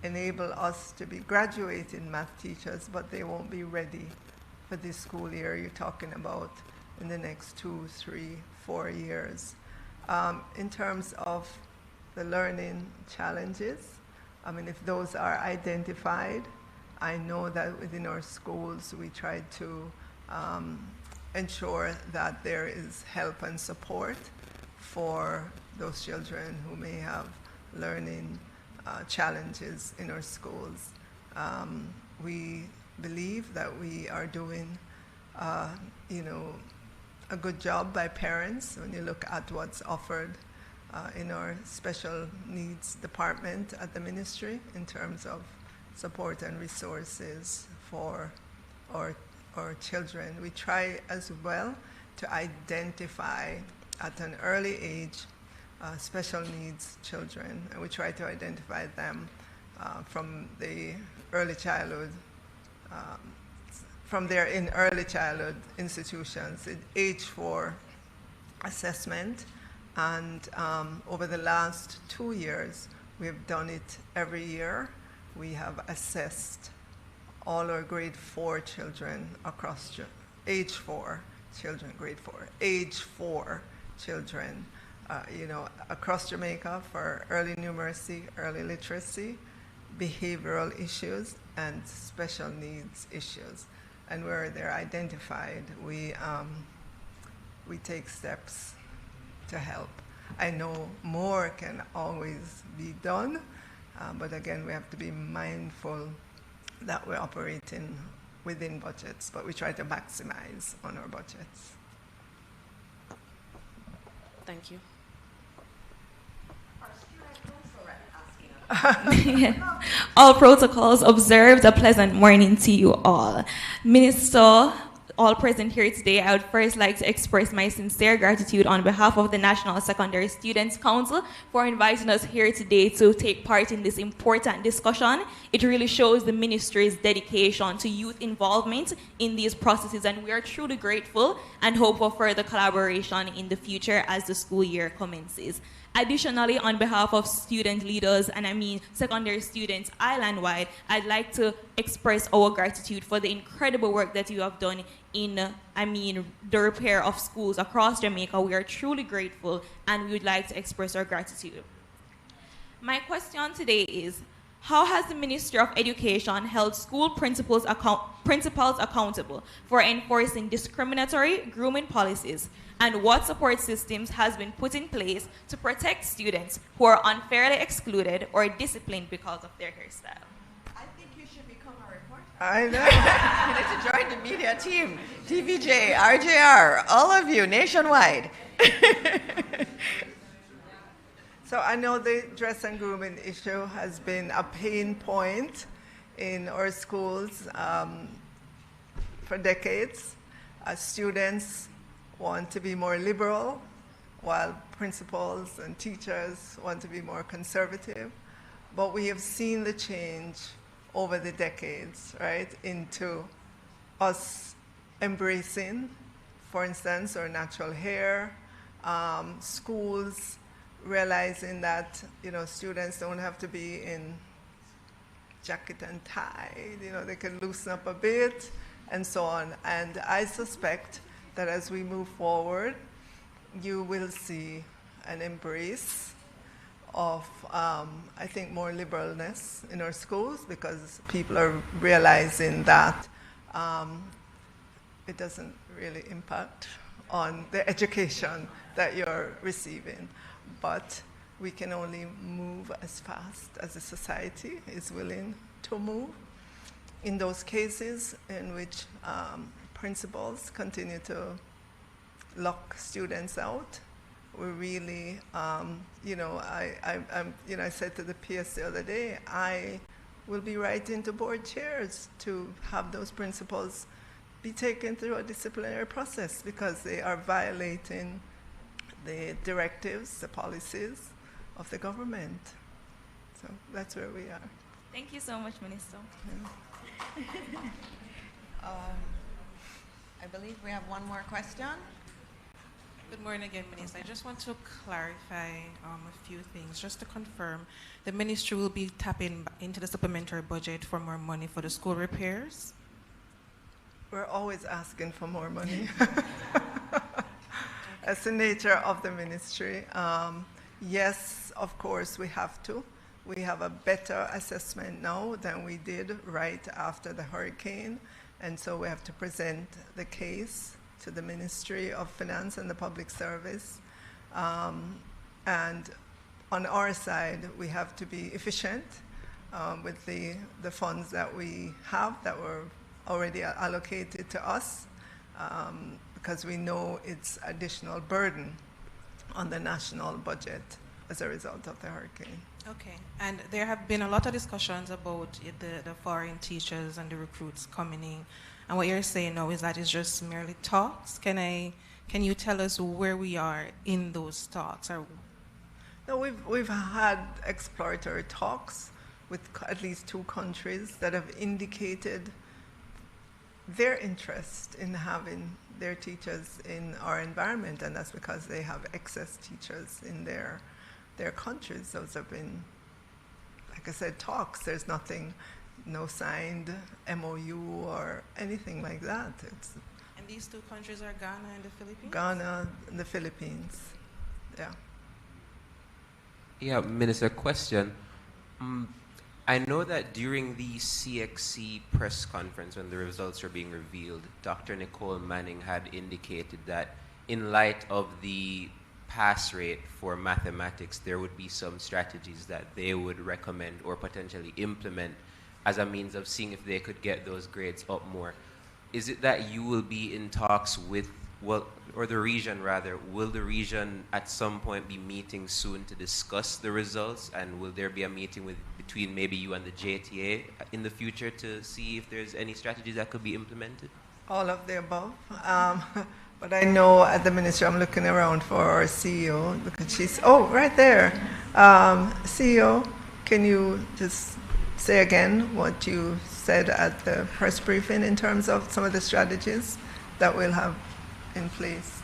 enable us to be graduating math teachers, but they won't be ready for this school year you're talking about in the next 2, 3, 4 years. In terms of the learning challenges, I mean, if those are identified, I know that within our schools we try to ensure that there is help and support for those children who may have learning challenges in our schools. We believe that we are doing, a good job by parents when you look at what's offered in our special needs department at the ministry in terms of support and resources for our children. We try as well to identify at an early age special needs children, and we try to identify them from the early childhood, from their early childhood institutions, in age 4 assessment. And over the last 2 years, we have done it every year. We have assessed all our grade 4 children across age 4 children, grade 4, age 4 children, across Jamaica for early numeracy, early literacy, behavioral issues, and special needs issues. And where they're identified, we take steps to help. I know more can always be done, but again, we have to be mindful that we're operating within budgets, but we try to maximize on our budgets. Thank you. All protocols observed. A pleasant morning to you all. Minister, all present here today, I would first like to express my sincere gratitude on behalf of the National Secondary Students Council for inviting us here today to take part in this important discussion. It really shows the ministry's dedication to youth involvement in these processes, and we are truly grateful and hope for further collaboration in the future as the school year commences. Additionally, on behalf of student leaders, and I mean secondary students island-wide, I'd like to express our gratitude for the incredible work that you have done in, the repair of schools across Jamaica. We are truly grateful, and we would like to express our gratitude. My question today is, how has the Ministry of Education held school principals accountable for enforcing discriminatory grooming policies? And what support systems has been put in place to protect students who are unfairly excluded or disciplined because of their hairstyle? I think you should become a reporter. I know. You need to join the media team. TVJ, RJR, all of you, nationwide. So I know the dress and grooming issue has been a pain point in our schools for decades. Students want to be more liberal, while principals and teachers want to be more conservative. But we have seen the change over the decades, right, into us embracing, for instance, our natural hair, schools realizing that, students don't have to be in jacket and tie, they can loosen up a bit, and so on. And I suspect that as we move forward, you will see an embrace of, I think, more liberalness in our schools, because people are realizing that it doesn't really impact on the education that you're receiving. But we can only move as fast as the society is willing to move. In those cases in which principals continue to lock students out, we really, I said to the PS the other day, I will be writing to board chairs to have those principals be taken through a disciplinary process because they are violating the directives, the policies of the government. So that's where we are. Thank you so much, Minister. I believe we have one more question. Good morning again, Minister. I just want to clarify a few things. Just to confirm, the ministry will be tapping into the supplementary budget for more money for the school repairs? We're always asking for more money. That's the nature of the ministry. Yes, of course, we have to. We have a better assessment now than we did right after the hurricane, and so we have to present the case to the Ministry of Finance and the Public Service. And on our side, we have to be efficient with the funds that we have that were already allocated to us, because we know it's additional burden on the national budget as a result of the hurricane. Okay, and there have been a lot of discussions about the foreign teachers and the recruits coming in, and what you're saying now is that it's just merely talks. Can you tell us where we are in those talks? Or no, we've had exploratory talks with at least 2 countries that have indicated their interest in having their teachers in our environment, and that's because they have excess teachers in their countries. Those have been, like I said, talks. There's nothing, no signed MOU or anything like that. And these 2 countries are Ghana and the Philippines? Ghana and the Philippines, yeah. Yeah, Minister, question. I know that during the CXC press conference when the results were being revealed, Dr. Nicole Manning had indicated that in light of the pass rate for mathematics, there would be some strategies that they would recommend or potentially implement as a means of seeing if they could get those grades up more. Is it that you will be in talks with, or the region rather, will the region at some point be meeting soon to discuss the results, and will there be a meeting between maybe you and the JTA in the future to see if there's any strategies that could be implemented? All of the above. But I know at the ministry, I'm looking around for our CEO. Look at she's, oh, right there. CEO, can you just say again what you said at the press briefing in terms of some of the strategies that we'll have in place?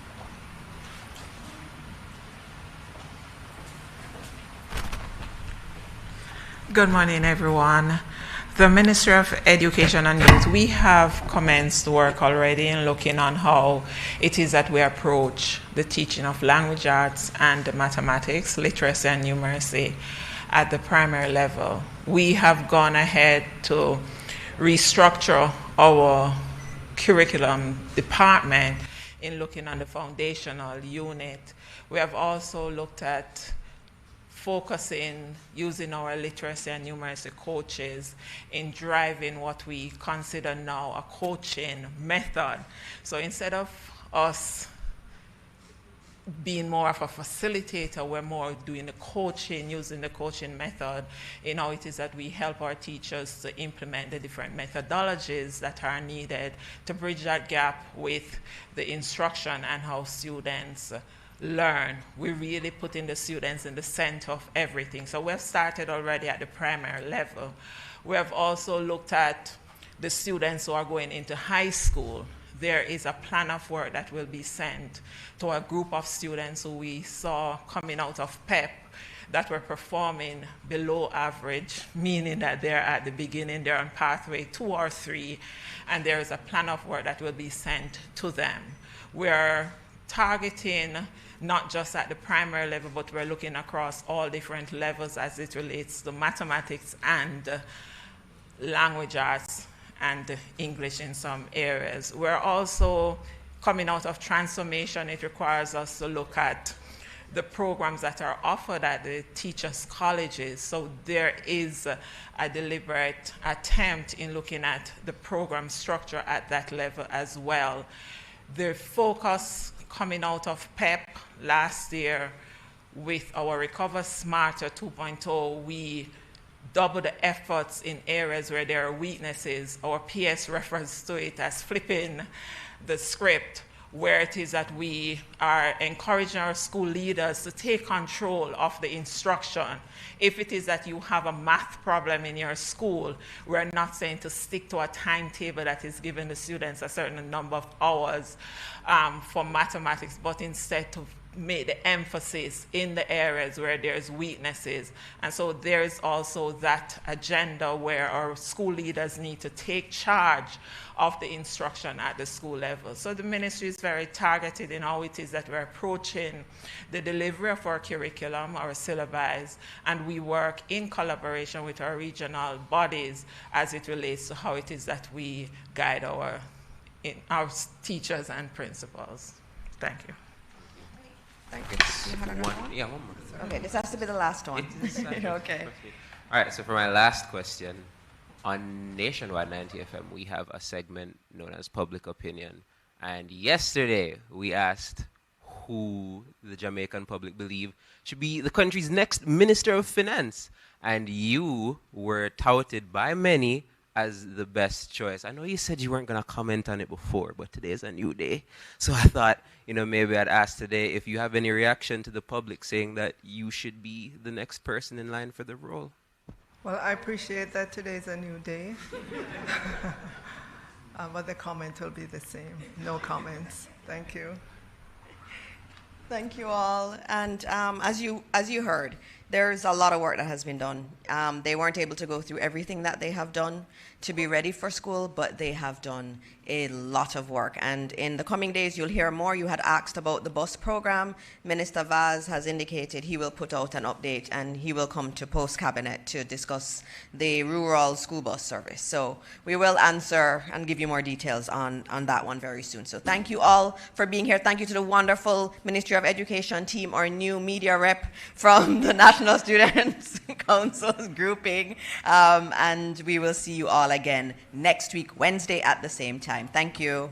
Good morning, everyone. The Ministry of Education and Youth, we have commenced work already in looking on how it is that we approach the teaching of language arts and mathematics, literacy and numeracy at the primary level. We have gone ahead to restructure our curriculum department in looking on the foundational unit. We have also looked at focusing, using our literacy and numeracy coaches in driving what we consider now a coaching method. So instead of us being more of a facilitator, we're more doing the coaching, using the coaching method in how it is that we help our teachers to implement the different methodologies that are needed to bridge that gap with the instruction and how students learn. We're really putting the students in the center of everything. So we've started already at the primary level. We have also looked at the students who are going into high school. There is a plan of work that will be sent to a group of students who we saw coming out of PEP that were performing below average, meaning that they're at the beginning, they're on pathway 2 or 3, and there is a plan of work that will be sent to them. We're targeting not just at the primary level, but we're looking across all different levels as it relates to mathematics and language arts and English in some areas. We're also coming out of transformation. It requires us to look at the programs that are offered at the teachers' colleges. So there is a deliberate attempt in looking at the program structure at that level as well. The focus coming out of PEP last year with our Recover Smarter 2.0, we double the efforts in areas where there are weaknesses. Our PS refers to it as flipping the script, where it is that we are encouraging our school leaders to take control of the instruction. If it is that you have a math problem in your school, we're not saying to stick to a timetable that is giving the students a certain number of hours for mathematics, but instead to make the emphasis in the areas where there's weaknesses. And so there's also that agenda where our school leaders need to take charge of the instruction at the school level. So the ministry is very targeted in how it is that we're approaching the delivery of our curriculum, our syllabi, and we work in collaboration with our regional bodies as it relates to how it is that we guide our our teachers and principals. Thank you. Thank you. You had another one? Yeah, one more. Okay, this has to be the last one. Okay. All right, so for my last question, on Nationwide 90 FM, we have a segment known as Public Opinion. And yesterday, we asked who the Jamaican public believe should be the country's next Minister of Finance. And you were touted by many as the best choice. I know you said you weren't going to comment on it before, but today is a new day. So I thought, maybe I'd ask today if you have any reaction to the public saying that you should be the next person in line for the role. Well, I appreciate that today's a new day. But the comment will be the same. No comments. Thank you. Thank you all. And as you heard, there's a lot of work that has been done. They weren't able to go through everything that they have done to be ready for school, but they have done a lot of work. And in the coming days, you'll hear more. You had asked about the bus program. Minister Vaz has indicated he will put out an update and he will come to post-cabinet to discuss the rural school bus service. So we will answer and give you more details on that one very soon. So thank you all for being here. Thank you to the wonderful Ministry of Education team, our new media rep from the National Students Council's grouping. And we will see you all again next week, Wednesday at the same time. Thank you.